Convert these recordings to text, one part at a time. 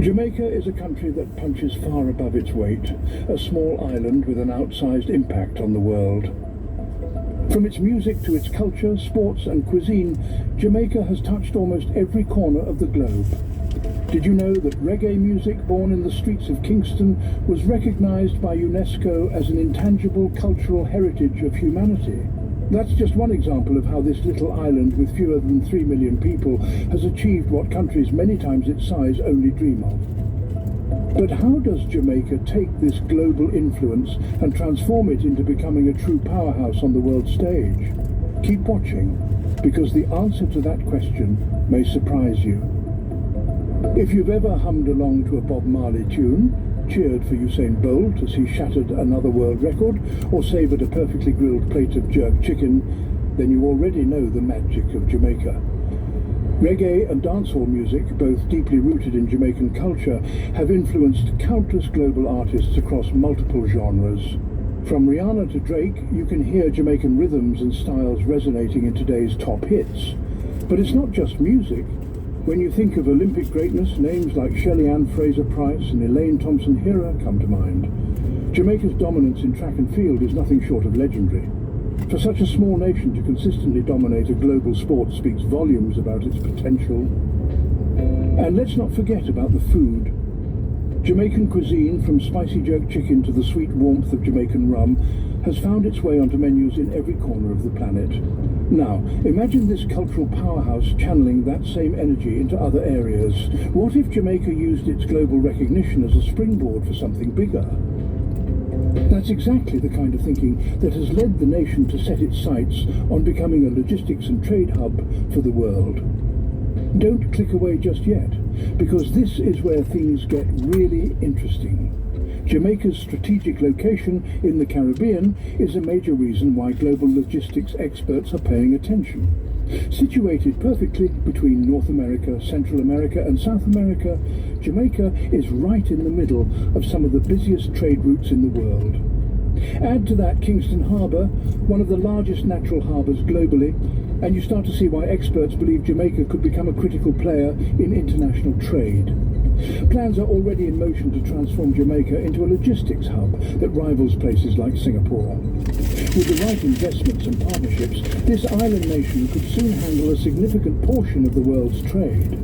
Jamaica is a country that punches far above its weight, a small island with an outsized impact on the world. From its music to its culture, sports and cuisine, Jamaica has touched almost every corner of the globe. Did you know that reggae music born in the streets of Kingston was recognized by UNESCO as an intangible cultural heritage of humanity? That's just one example of how this little island with fewer than 3 million people has achieved what countries many times its size only dream of. But how does Jamaica take this global influence and transform it into becoming a true powerhouse on the world stage? Keep watching, because the answer to that question may surprise you. If you've ever hummed along to a Bob Marley tune, cheered for Usain Bolt as he shattered another world record, or savoured a perfectly grilled plate of jerk chicken, then you already know the magic of Jamaica. Reggae and dancehall music, both deeply rooted in Jamaican culture, have influenced countless global artists across multiple genres. From Rihanna to Drake, you can hear Jamaican rhythms and styles resonating in today's top hits. But it's not just music. When you think of Olympic greatness, names like Shelley Ann Fraser-Price and Elaine Thompson-Herah come to mind. Jamaica's dominance in track and field is nothing short of legendary. For such a small nation to consistently dominate a global sport speaks volumes about its potential. And let's not forget about the food. Jamaican cuisine, from spicy jerk chicken to the sweet warmth of Jamaican rum, has found its way onto menus in every corner of the planet. Now, imagine this cultural powerhouse channeling that same energy into other areas. What if Jamaica used its global recognition as a springboard for something bigger? That's exactly the kind of thinking that has led the nation to set its sights on becoming a logistics and trade hub for the world. Don't click away just yet, because this is where things get really interesting. Jamaica's strategic location in the Caribbean is a major reason why global logistics experts are paying attention. Situated perfectly between North America, Central America and South America, Jamaica is right in the middle of some of the busiest trade routes in the world. Add to that Kingston Harbour, one of the largest natural harbours globally, and you start to see why experts believe Jamaica could become a critical player in international trade. Plans are already in motion to transform Jamaica into a logistics hub that rivals places like Singapore. With the right investments and partnerships, this island nation could soon handle a significant portion of the world's trade.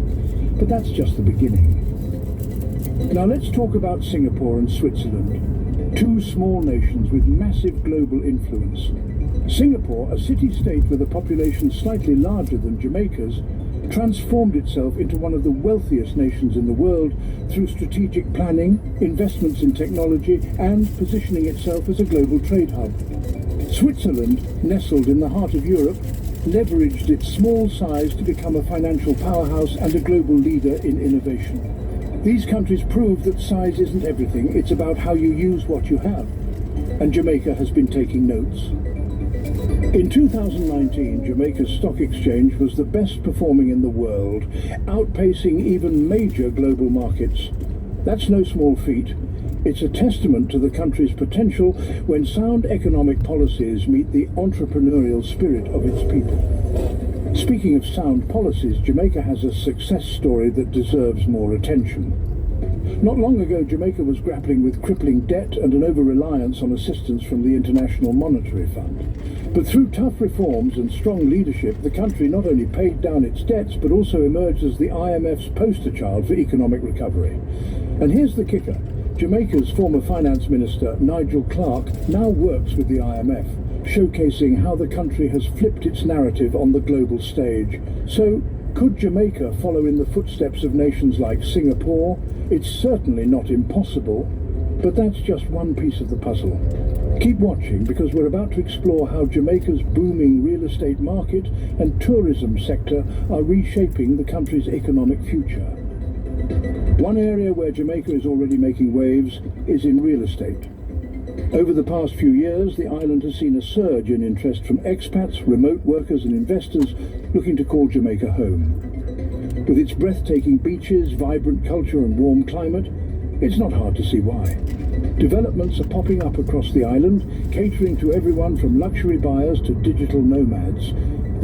But that's just the beginning. Now let's talk about Singapore and Switzerland, two small nations with massive global influence. Singapore, a city-state with a population slightly larger than Jamaica's, transformed itself into one of the wealthiest nations in the world through strategic planning, investments in technology, and positioning itself as a global trade hub. Switzerland, nestled in the heart of Europe, leveraged its small size to become a financial powerhouse and a global leader in innovation. These countries prove that size isn't everything, it's about how you use what you have. And Jamaica has been taking notes. In 2019, Jamaica's stock exchange was the best performing in the world, outpacing even major global markets. That's no small feat. It's a testament to the country's potential when sound economic policies meet the entrepreneurial spirit of its people. Speaking of sound policies, Jamaica has a success story that deserves more attention. Not long ago, Jamaica was grappling with crippling debt and an over-reliance on assistance from the International Monetary Fund. But through tough reforms and strong leadership, the country not only paid down its debts, but also emerged as the IMF's poster child for economic recovery. And here's the kicker. Jamaica's former finance minister, Nigel Clark, now works with the IMF, showcasing how the country has flipped its narrative on the global stage. So, could Jamaica follow in the footsteps of nations like Singapore? It's certainly not impossible, but that's just one piece of the puzzle. Keep watching, because we're about to explore how Jamaica's booming real estate market and tourism sector are reshaping the country's economic future. One area where Jamaica is already making waves is in real estate. Over the past few years, the island has seen a surge in interest from expats, remote workers and investors looking to call Jamaica home. With its breathtaking beaches, vibrant culture and warm climate, it's not hard to see why. Developments are popping up across the island, catering to everyone from luxury buyers to digital nomads.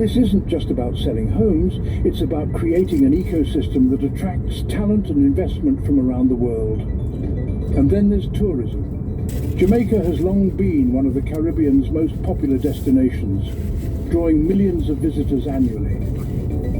This isn't just about selling homes, it's about creating an ecosystem that attracts talent and investment from around the world. And then there's tourism. Jamaica has long been one of the Caribbean's most popular destinations, drawing millions of visitors annually.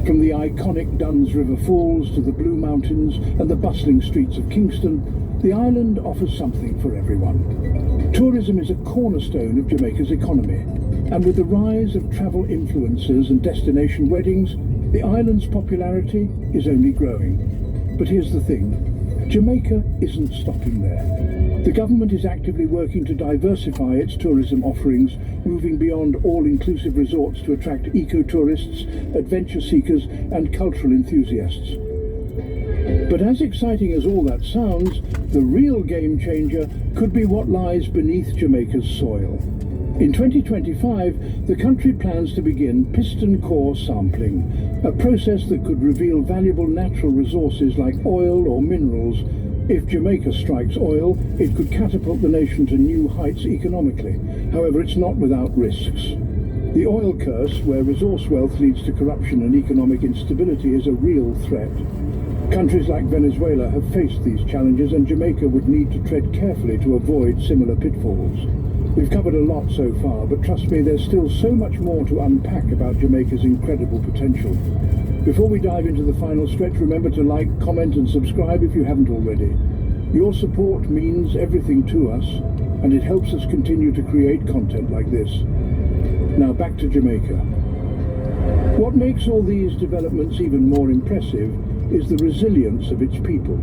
From the iconic Dunn's River Falls to the Blue Mountains and the bustling streets of Kingston, the island offers something for everyone. Tourism is a cornerstone of Jamaica's economy, and with the rise of travel influencers and destination weddings, the island's popularity is only growing. But here's the thing, Jamaica isn't stopping there. The government is actively working to diversify its tourism offerings, moving beyond all-inclusive resorts to attract eco-tourists, adventure seekers and cultural enthusiasts. But as exciting as all that sounds, the real game changer could be what lies beneath Jamaica's soil. In 2025, the country plans to begin piston core sampling, a process that could reveal valuable natural resources like oil or minerals. If Jamaica strikes oil, it could catapult the nation to new heights economically. However, it's not without risks. The oil curse, where resource wealth leads to corruption and economic instability, is a real threat. Countries like Venezuela have faced these challenges, and Jamaica would need to tread carefully to avoid similar pitfalls. We've covered a lot so far, but trust me, there's still so much more to unpack about Jamaica's incredible potential. Before we dive into the final stretch, remember to like, comment and subscribe if you haven't already. Your support means everything to us, and it helps us continue to create content like this. Now back to Jamaica. What makes all these developments even more impressive is the resilience of its people.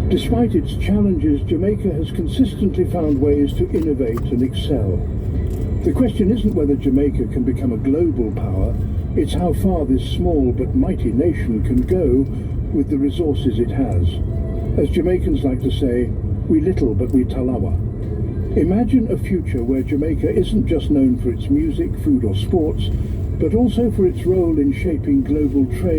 Despite its challenges, Jamaica has consistently found ways to innovate and excel. The question isn't whether Jamaica can become a global power, it's how far this small but mighty nation can go with the resources it has. As Jamaicans like to say, we little but we tallawah. Imagine a future where Jamaica isn't just known for its music, food or sports, but also for its role in shaping global trade